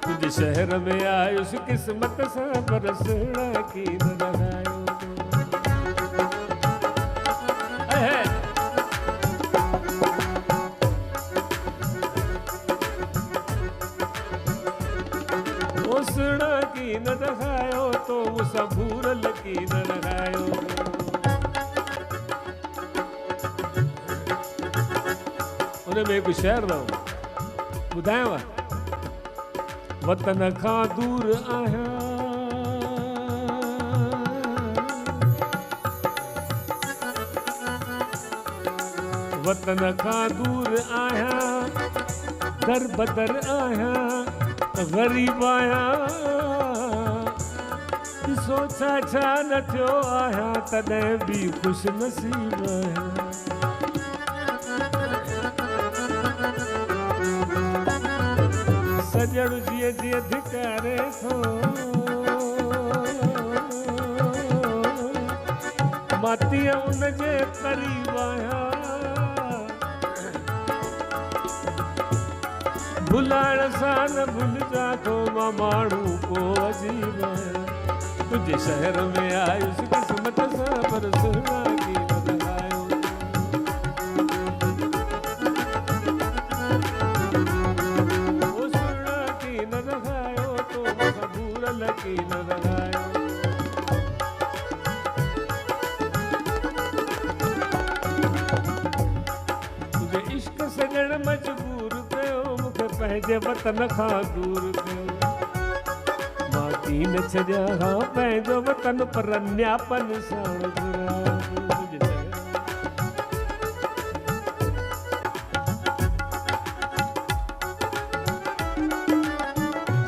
तुझे शहर में आयुष किस्मत सा बरसना की न रहायो ओसड़ा की न रहायो तो उसा भूरल की न रहायो उन्हें में कुछ शहर रहो बुधाया वतन खां दूर आया वतन खां दूर आया दर बदर आया गरीब आया सोचा छा न थियो आया तॾहिं बि खुश नसीब आया सजड़ जीअं जीअं धिकारे थो मां तीअं उनजे करीब आहियां भुलाइण सां न भुलिजा थो मां माण्हू को अजीब आहियां तुंहिंजे शहर में आयुसि क़िस्मत सां पर सुहिणा की न लॻायो की न लगायो तुझे इश्क सजण मजबूर कयो मूंखे पंहिंजे वतन खां दूर कयो मां कीन छॾिया खां पंहिंजो वतन पर न्यापन सां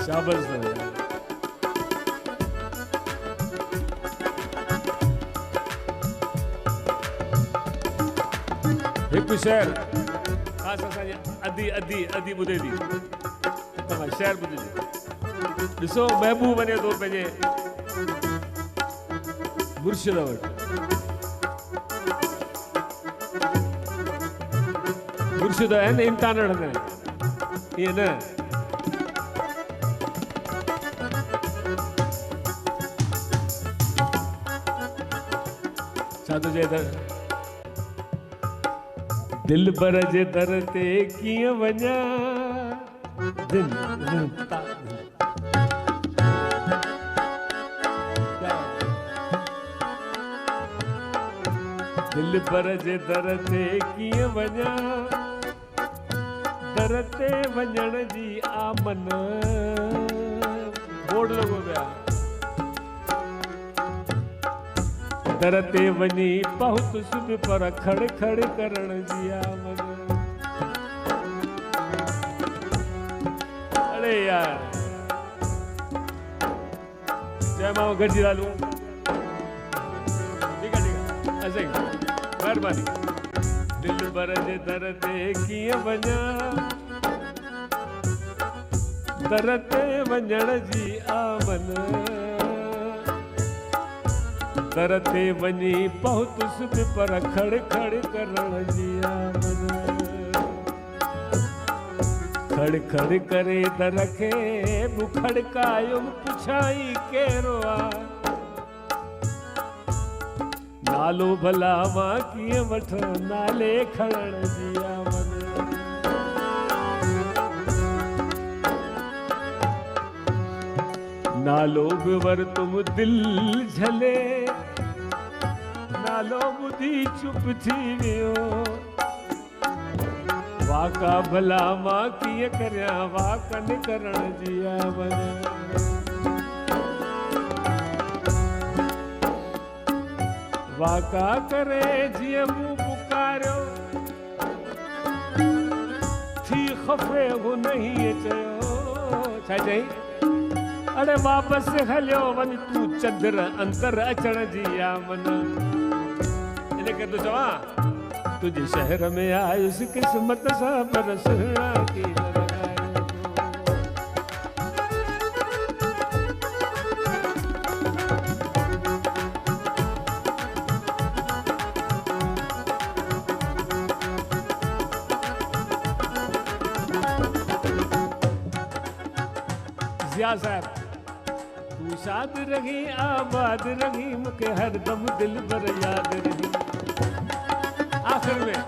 शाबाश हिकु शहर ख़ासि असांजी अधी अधी अधी ॿुधे थी तव्हां शहर ॿुधिजो ॾिसो महबूब वञे थो पंहिंजे मुर्शिद वटि मुर्शिद आहिनि इम्तिहान हणंदा आहिनि ईअं न छा थो चए त दिल बर जे दर ते कीअं वञा दिल बर जे दर ते कीअं वञा दर ते वञण जी आमन बोर्ड लॻो पिया दर ते वञी पहुत सुध पर खड़ खड़ करण जी आमद अरे यार जय मां गॾिजी लालू ठीक है असां महिरबानी दिल भर जे दर ते कीअं वञा दर ते वञण जी आमन दर ते वञी पहुतुसि पर खड़ खड़ करण जी आमद खड़ खड़ करे दर खे खड़कायुमि पुछाई कहिड़ो आहे नालो भला मां कीअं वठां नाले खणण जी आमद नालो बि वरितुमि दिलि झले नालो ॿुधी चुप थी वियो वाका भला मां कीअं करियां वाकन करण जी आमद वाका करे जीअं मूं पुकारियो थी खफ़े हुन हीअ चयो छा चई अरे वापसि हलियो वञ तूं चदर अंदर अचण जी आमन इन करे तो चवां तुझे शहर में आयुसि क़िस्मत सां पर सुहिणा की जिया साहब तू शाद रही आबाद रही मुके हरदम दिल भर याद रही। आखिर में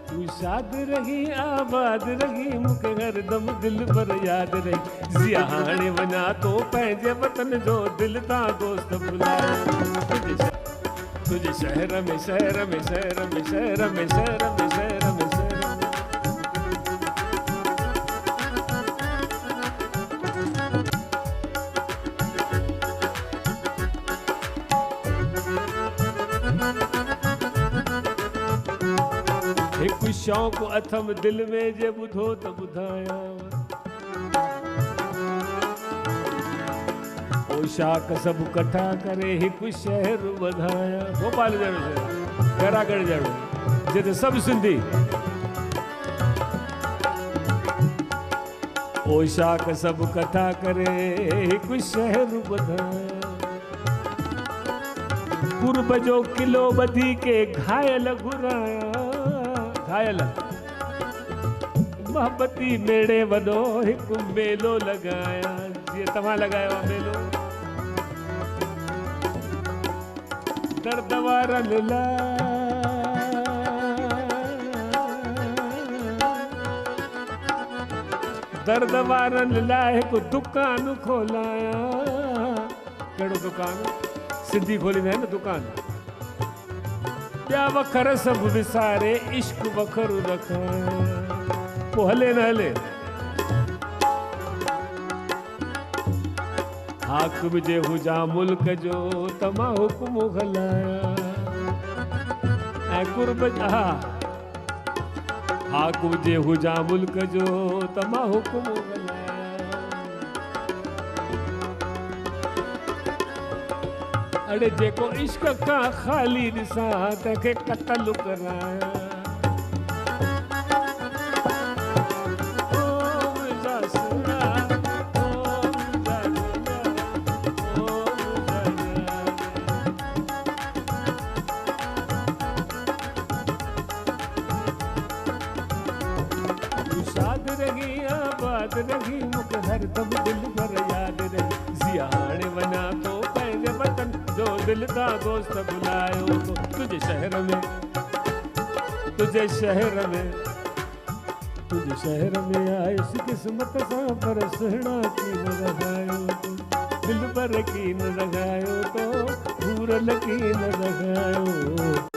तू शाद रही आबाद रही मुके हरदम दिल भर याद रही। जिया हाणे वञा तो पंहिंजे वतन जो दिल तां दोस्त बुलाए। तुझे शहर में शहर में शहर में शहर में शहर में शहर में शहर एक शौक़ अथम दिल में जे ॿुधो त ॿुधायां। पोशाक सभु कठा करे हिकु शहर वधाया। भोपाल जहिड़ो शहर बैरागढ़ जहिड़ो जिते सभु सिंधी। पोशाक सभु कठा करे हिकु शहर वधाया। कुर्ब जो किलो ॿधी के घायल घुराया। घायल मोहब्बती मेड़े वॾो हिकु मेलो लॻाया। जीअं तव्हां लॻायो आहे मेलो दर्द वारनि लाइ। दर्द वारनि लाइ हिकु दुकान खोलाया। कहिड़ो दुकान? सिंधी खोलींदा आहिनि न दुकान। ॿिया वखर सभु विसारे इश्क वखर रखां। पोइ हले न हले हाकिम जे हुजां मुल्क जो त मां हुकुम हलाया। ऐं कुर्ब हा हाकिम जे हुजां मुल्क जो त मां हुकुम हलाया। अड़े जेको इश्क खां ख़ाली ॾिसां तंहिंखे क़त्ल कराया। शाद रही आबाद रही मुके हरदम दिल भर याद रही। जिया हाणे वञा तो पंहिंजे वतन जो दिल तां दोस्त बुलायो। तो तुझे शहर में तुझे शहर में तुझे शहर में आयुस किस्मत सां पर सुहिणा कीन रहायो। तो दिल भर कीन रहायो तो पूरल कीन रहायो।